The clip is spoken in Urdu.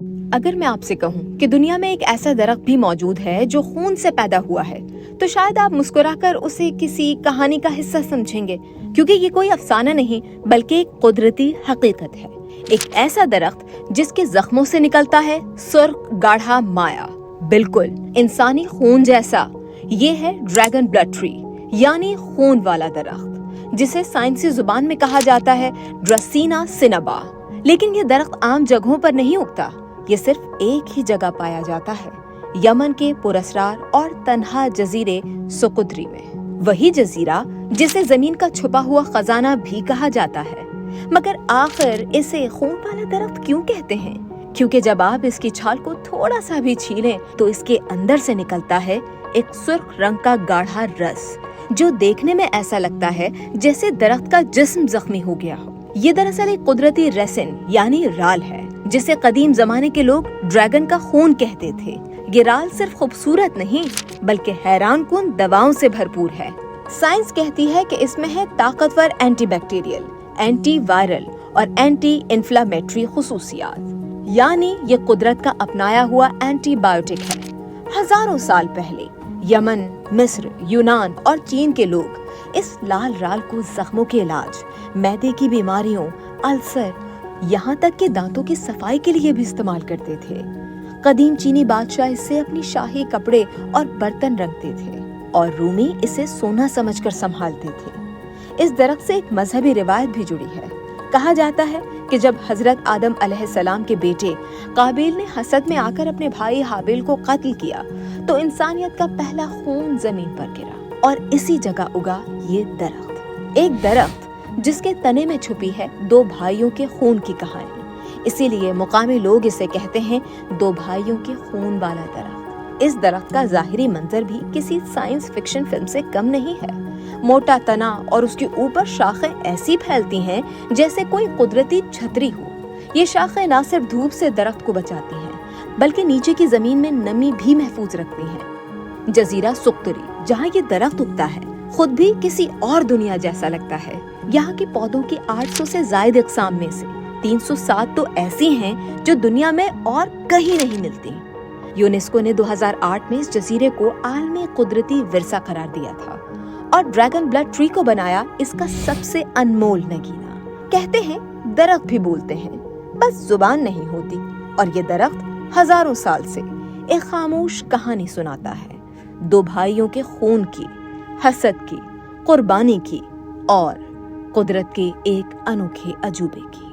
اگر میں آپ سے کہوں کہ دنیا میں ایک ایسا درخت بھی موجود ہے جو خون سے پیدا ہوا ہے تو شاید آپ مسکرا کر اسے کسی کہانی کا حصہ سمجھیں گے، کیونکہ یہ کوئی افسانہ نہیں بلکہ ایک قدرتی حقیقت ہے۔ ایک ایسا درخت جس کے زخموں سے نکلتا ہے سرخ گاڑھا مایا، بالکل انسانی خون جیسا۔ یہ ہے ڈریگن بلڈ ٹری، یعنی خون والا درخت، جسے سائنسی زبان میں کہا جاتا ہے ڈریسینا سینابا۔ لیکن یہ درخت عام جگہوں پر نہیں اگتا، یہ صرف ایک ہی جگہ پایا جاتا ہے، یمن کے پراسرار اور تنہا جزیرے سقطری میں۔ وہی جزیرہ جسے زمین کا چھپا ہوا خزانہ بھی کہا جاتا ہے۔ مگر آخر اسے خون والا درخت کیوں کہتے ہیں؟ کیونکہ جب آپ اس کی چھال کو تھوڑا سا بھی چھیلیں تو اس کے اندر سے نکلتا ہے ایک سرخ رنگ کا گاڑھا رس، جو دیکھنے میں ایسا لگتا ہے جیسے درخت کا جسم زخمی ہو گیا ہو۔ یہ دراصل ایک قدرتی ریسن یعنی رال ہے، جسے قدیم زمانے کے لوگ ڈریگن کا خون کہتے تھے۔ یہ رال صرف خوبصورت نہیں بلکہ حیران کن دواؤں سے بھرپور ہے۔ سائنس کہتی ہے کہ اس میں ہے طاقتور اینٹی بیکٹیریل، اینٹی وائرل اور اینٹی انفلامیٹری خصوصیات، یعنی یہ قدرت کا اپنایا ہوا اینٹی بائیوٹک ہے۔ ہزاروں سال پہلے یمن، مصر، یونان اور چین کے لوگ اس لال رال کو زخموں کے علاج، معدے کی بیماریوں، السر، یہاں تک کہ دانتوں کی صفائی کے لیے بھی استعمال کرتے تھے۔ قدیم چینی بادشاہ اسے اپنی شاہی کپڑے اور برتن رنگتے تھے، اور رومی اسے سونا سمجھ کر سنبھالتے تھے۔ اس درخت سے ایک مذہبی روایت بھی جڑی ہے۔ کہا جاتا ہے کہ جب حضرت آدم علیہ السلام کے بیٹے قابیل نے حسد میں آ کر اپنے بھائی حابیل کو قتل کیا تو انسانیت کا پہلا خون زمین پر گرا، اور اسی جگہ اگا یہ درخت۔ ایک درخت جس کے تنے میں چھپی ہے دو بھائیوں کے خون کی کہانی۔ اسی لیے مقامی لوگ اسے کہتے ہیں دو بھائیوں کے خون والا درخت۔ اس درخت کا ظاہری منظر بھی کسی سائنس فکشن فلم سے کم نہیں ہے۔ موٹا تنا اور اس کے اوپر شاخیں ایسی پھیلتی ہیں جیسے کوئی قدرتی چھتری ہو۔ یہ شاخیں نہ صرف دھوپ سے درخت کو بچاتی ہیں بلکہ نیچے کی زمین میں نمی بھی محفوظ رکھتی ہیں۔ جزیرہ سقطری جہاں یہ درخت اگتا ہے خود بھی کسی اور دنیا جیسا لگتا ہے۔ یہاں کے پودوں کی 800 سے زائد اقسام میں سے 307 تو ایسی ہیں جو دنیا میں اور کہیں نہیں ملتی۔ یونیسکو نے 2008 میں اس جزیرے کو عالمی قدرتی ورثہ قرار دیا تھا، اور ڈریگن بلڈ ٹری کو بنایا اس کا سب سے انمول نگینہ۔ کہتے ہیں درخت بھی بولتے ہیں، بس زبان نہیں ہوتی، اور یہ درخت ہزاروں سال سے ایک خاموش کہانی سناتا ہے، دو بھائیوں کے خون کی، حسد کی، قربانی کی، اور قدرت کے ایک انوکھے عجوبے کی۔